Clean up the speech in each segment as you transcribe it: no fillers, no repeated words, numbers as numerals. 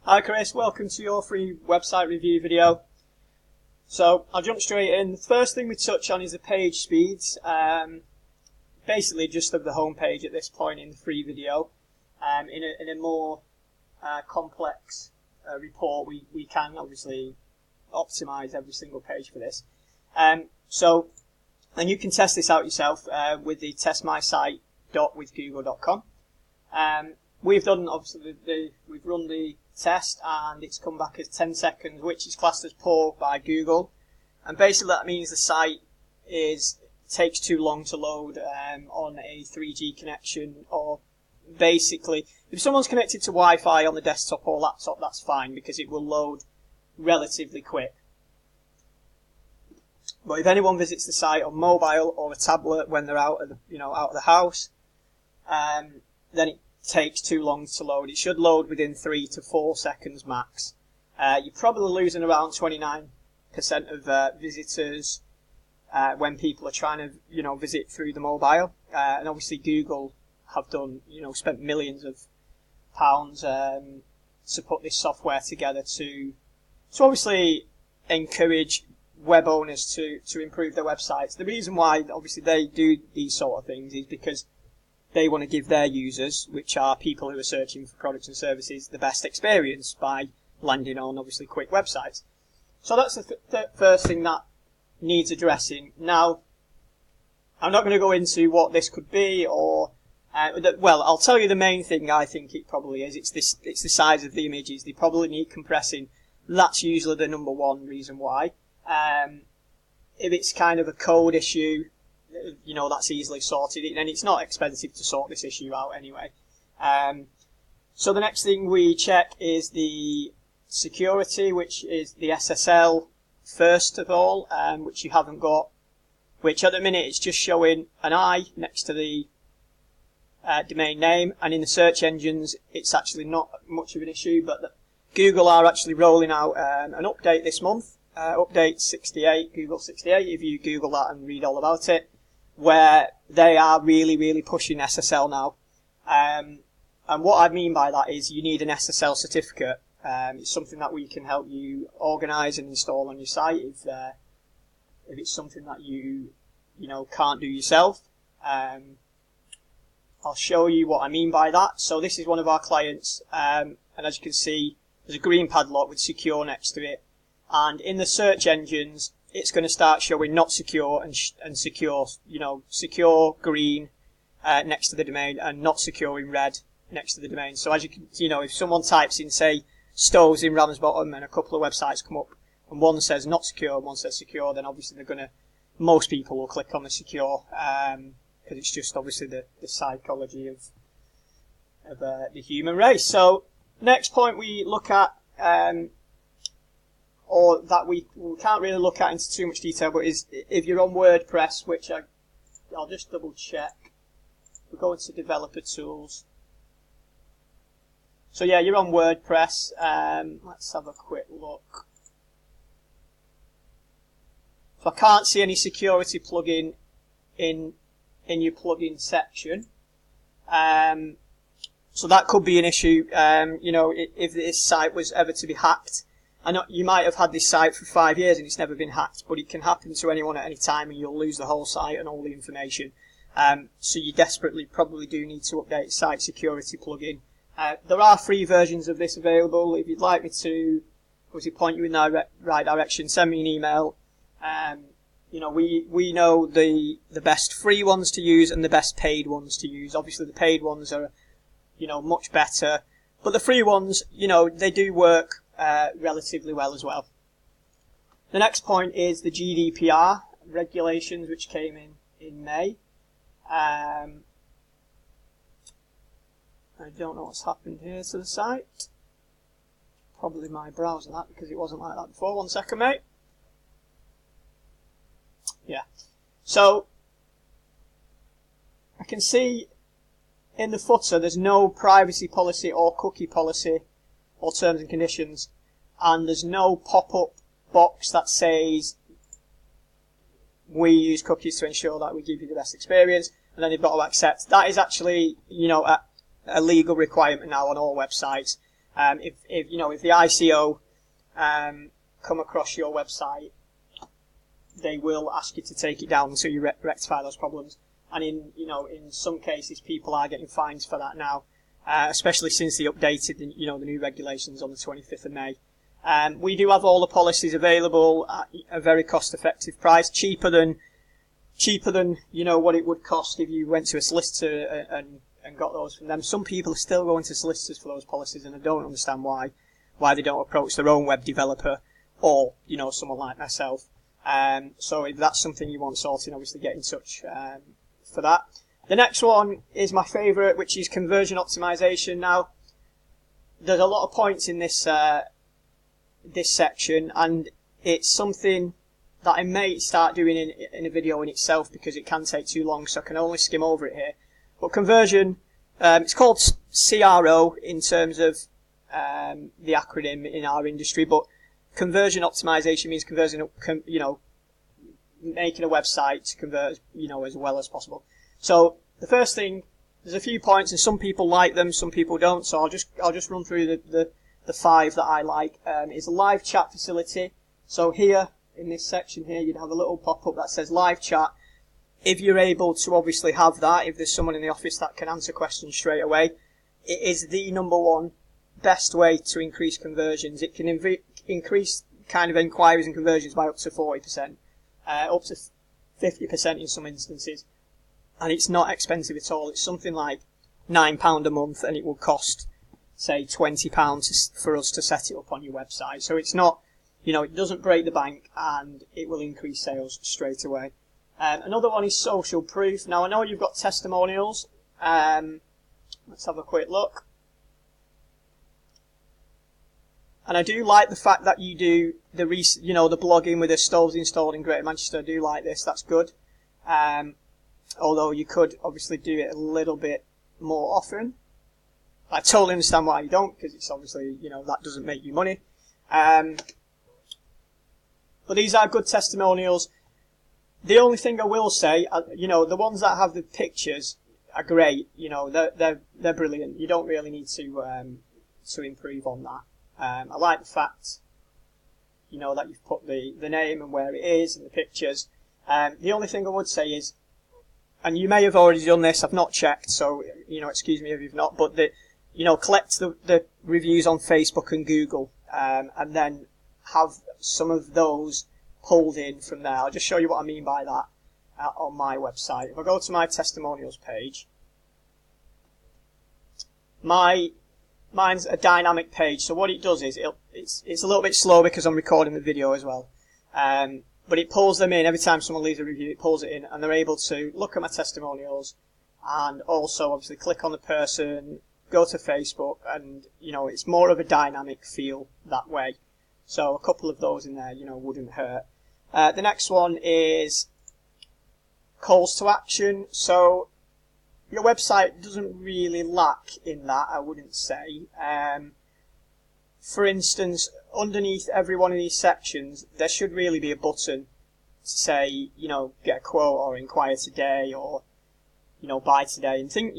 Hi Chris, welcome to your free website review video. So I'll jump straight in. The first thing we touch on is the page speeds, basically just of the home page at this point in the free video. In a more complex report, we can obviously optimize every single page for this. And you can test this out yourself with the testmysite.withgoogle.com. We've done obviously we've run the test and it's come back as 10 seconds, which is classed as poor by Google, and basically that means the site takes too long to load on a 3G connection, or basically if someone's connected to Wi-Fi on the desktop or laptop, that's fine because it will load relatively quick. But if anyone visits the site on mobile or a tablet when they're out of the house, then it takes too long to load. It should load within 3 to 4 seconds max. You're probably losing around 29% of visitors when people are trying to visit through the mobile. And obviously Google have done spent millions of pounds to put this software together to obviously encourage web owners to improve their websites. The reason why obviously they do these sort of things is because they want to give their users, which are people who are searching for products and services, the best experience by landing on obviously quick websites. So that's the first thing that needs addressing. Now, I'm not going to go into what this could be, or well, I'll tell you the main thing I think it probably is. It's the size of the images. They probably need compressing. That's usually the number one reason why. If it's kind of a code issue, that's easily sorted, and it's not expensive to sort this issue out anyway. So the next thing we check is the security, which is the SSL first of all, which you haven't got, which at the minute it's just showing an I next to the domain name, and in the search engines it's actually not much of an issue, but Google are actually rolling out an update this month, update 68, Google 68, if you Google that and read all about it, where they are really pushing SSL now. And what I mean by that is you need an SSL certificate. It's something that we can help you organise and install on your site if it's something that you can't do yourself. I'll show you what I mean by that. So this is one of our clients, and as you can see, there's a green padlock with secure next to it, and in the search engines it's going to start showing not secure and secure, secure green next to the domain, and not secure in red next to the domain. So as you can, if someone types in, say, stoves in Ramsbottom, and a couple of websites come up, and one says not secure and one says secure, then obviously most people will click on the secure, because it's just obviously the psychology of the human race. So next point we look at, or that we can't really look at into too much detail, but is if you're on WordPress, which I'll just double check. We'll go into developer tools. So yeah, you're on WordPress. Let's have a quick look. So I can't see any security plugin in your plugin section. So that could be an issue. If this site was ever to be hacked. I know you might have had this site for 5 years and it's never been hacked, but it can happen to anyone at any time and you'll lose the whole site and all the information. So you desperately probably do need to update site security plugin. There are free versions of this available. If you'd like me to obviously point you in the right direction, send me an email. We know the best free ones to use and the best paid ones to use. Obviously the paid ones are much better, but the free ones they do work relatively well as well. The next point is the GDPR regulations, which came in May. I don't know what's happened here to the site. Probably my browser, that, because it wasn't like that before. 1 second, mate. Yeah. So I can see in the footer there's no privacy policy or cookie policy or terms and conditions, and there's no pop-up box that says we use cookies to ensure that we give you the best experience, and then you've got to accept. That is actually a legal requirement now on all websites. If the ICO come across your website, they will ask you to take it down until you rectify those problems. And in some cases, people are getting fines for that now, especially since they updated the new regulations on the 25th of May. We do have all the policies available at a very cost-effective price, cheaper than what it would cost if you went to a solicitor and got those from them. Some people are still going to solicitors for those policies, and I don't understand why they don't approach their own web developer or someone like myself. So if that's something you want sorting, obviously get in touch for that. The next one is my favourite, which is conversion optimization. Now, there's a lot of points in this section, and it's something that I may start doing in a video in itself because it can take too long, so I can only skim over it here. But conversion, it's called CRO in terms of the acronym in our industry, but conversion optimization means making a website to convert as well as possible. So the first thing, there's a few points, and some people like them, some people don't. So I'll just run through the 5 that I like. Is a live chat facility. So here in this section here, you'd have a little pop-up that says live chat. If you're able to obviously have that, if there's someone in the office that can answer questions straight away, it is the number one best way to increase conversions. It can increase kind of inquiries and conversions by up to 40%, up to 50% in some instances, and it's not expensive at all. It's something like £9 a month, and it will cost, say, £20 for us to set it up on your website. So it's not, it doesn't break the bank, and it will increase sales straight away. Another one is social proof. Now I know you've got testimonials. Let's have a quick look. And I do like the fact that you do the blogging with the stoves installed in Greater Manchester. I do like this. That's good. Although you could obviously do it a little bit more often. I totally understand why you don't, because it's obviously, that doesn't make you money. But these are good testimonials. The only thing I will say, the ones that have the pictures are great. They're brilliant. You don't really need to improve on that. I like the fact, that you've put the name and where it is and the pictures. The only thing I would say is, and you may have already done this, I've not checked, so, excuse me if you've not, but collect the reviews on Facebook and Google, and then have some of those pulled in from there. I'll just show you what I mean by that on my website. If I go to my testimonials page, mine's a dynamic page, so what it does is it's a little bit slow because I'm recording the video as well. But it pulls them in every time someone leaves a review. It pulls it in, and they're able to look at my testimonials, and also obviously click on the person, go to Facebook, and it's more of a dynamic feel that way. So a couple of those in there, wouldn't hurt. The next one is calls to action. So your website doesn't really lack in that, I wouldn't say. For instance, underneath every one of these sections, there should really be a button to say, get a quote or inquire today or, buy today and think,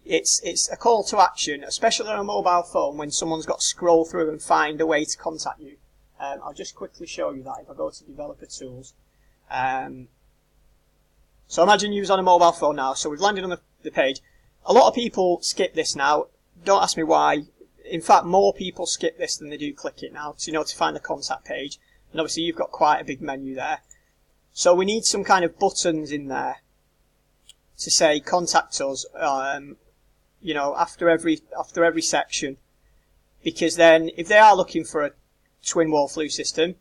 it's a call to action, especially on a mobile phone when someone's got to scroll through and find a way to contact you. I'll just quickly show you that if I go to developer tools. So imagine you was on a mobile phone now, so we've landed on the page. A lot of people skip this now. Don't ask me why. In fact, more people skip this than they do click it now, to find the contact page. And obviously you've got quite a big menu there. So we need some kind of buttons in there to say contact us, after every section. Because then if they are looking for a twin wall flue system,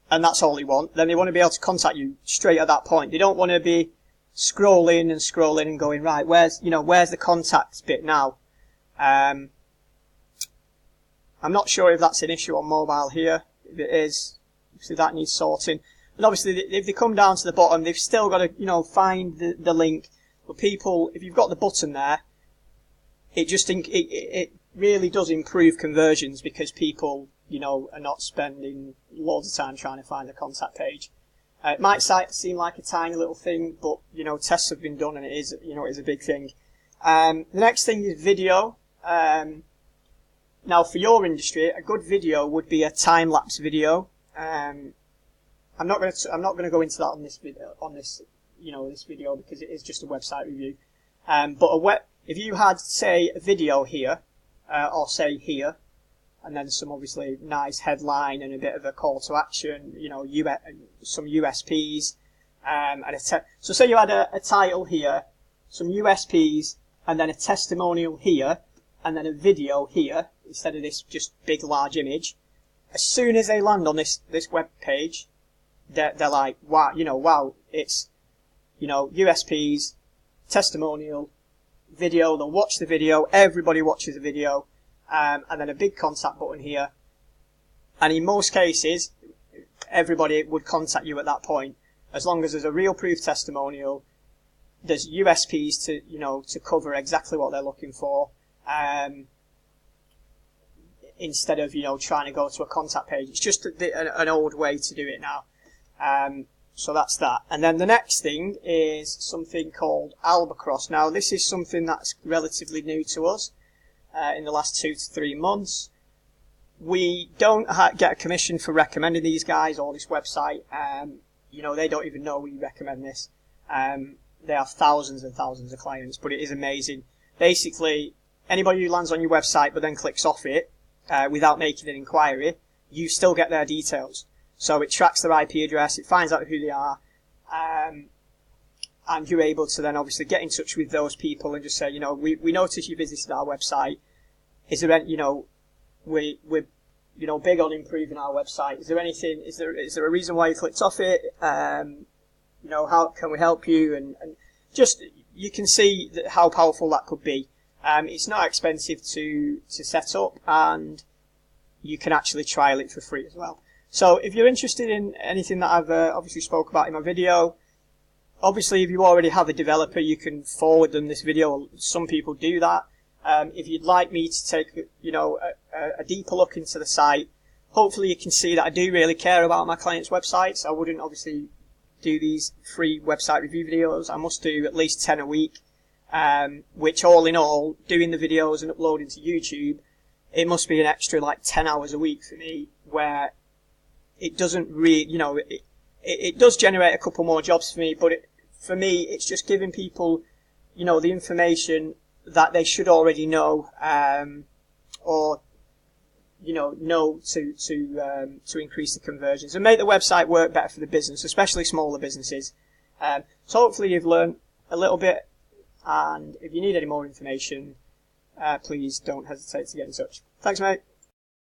and that's all they want, then they want to be able to contact you straight at that point. They don't want to be scrolling and going, right, where's the contact bit now? I'm not sure if that's an issue on mobile here. If it is, obviously that needs sorting. And obviously, if they come down to the bottom, they've still got to, find the link. But people, if you've got the button there, it really does improve conversions because people, are not spending loads of time trying to find the contact page. It might seem like a tiny little thing, but, tests have been done and it is a big thing. The next thing is video. Now, for your industry, a good video would be a time-lapse video. I'm not going to go into that on this video, this video, because it is just a website review. But if you had, say, a video here, or say here, and then some obviously nice headline and a bit of a call to action, some USPs, so say you had a title here, some USPs, and then a testimonial here, and then a video here, instead of this just big large image. As soon as they land on this web page, they're like, wow, it's, USPs, testimonial, video, they'll watch the video, everybody watches the video, and then a big contact button here. And in most cases, everybody would contact you at that point. As long as there's a real proof testimonial, there's USPs to cover exactly what they're looking for, instead of, trying to go to a contact page. It's just an old way to do it now. So that's that. And then the next thing is something called Albatross. Now, this is something that's relatively new to us in the last 2 to 3 months. We don't get a commission for recommending these guys or this website. They don't even know we recommend this. They have thousands and thousands of clients, but it is amazing. Basically, anybody who lands on your website but then clicks off it without making an inquiry, you still get their details. So it tracks their IP address, it finds out who they are, and you're able to then obviously get in touch with those people and just say, we noticed you visited our website. Is there any, we're big on improving our website. Is there anything? Is there a reason why you clicked off it? How can we help you? And just you can see how powerful that could be. It's not expensive to set up, and you can actually trial it for free as well. So if you're interested in anything that I've obviously spoke about in my video, obviously if you already have a developer, you can forward them this video. Some people do that. If you'd like me to take a deeper look into the site, hopefully you can see that I do really care about my clients' websites. I wouldn't obviously do these free website review videos. I must do at least 10 a week, which all in all, doing the videos and uploading to YouTube, it must be an extra like 10 hours a week for me, where it doesn't really, it does generate a couple more jobs for me, but for me, it's just giving people, the information that they should already know, or know to increase the conversions and make the website work better for the business, especially smaller businesses. So hopefully you've learned a little bit, and if you need any more information, please don't hesitate to get in touch. Thanks, mate.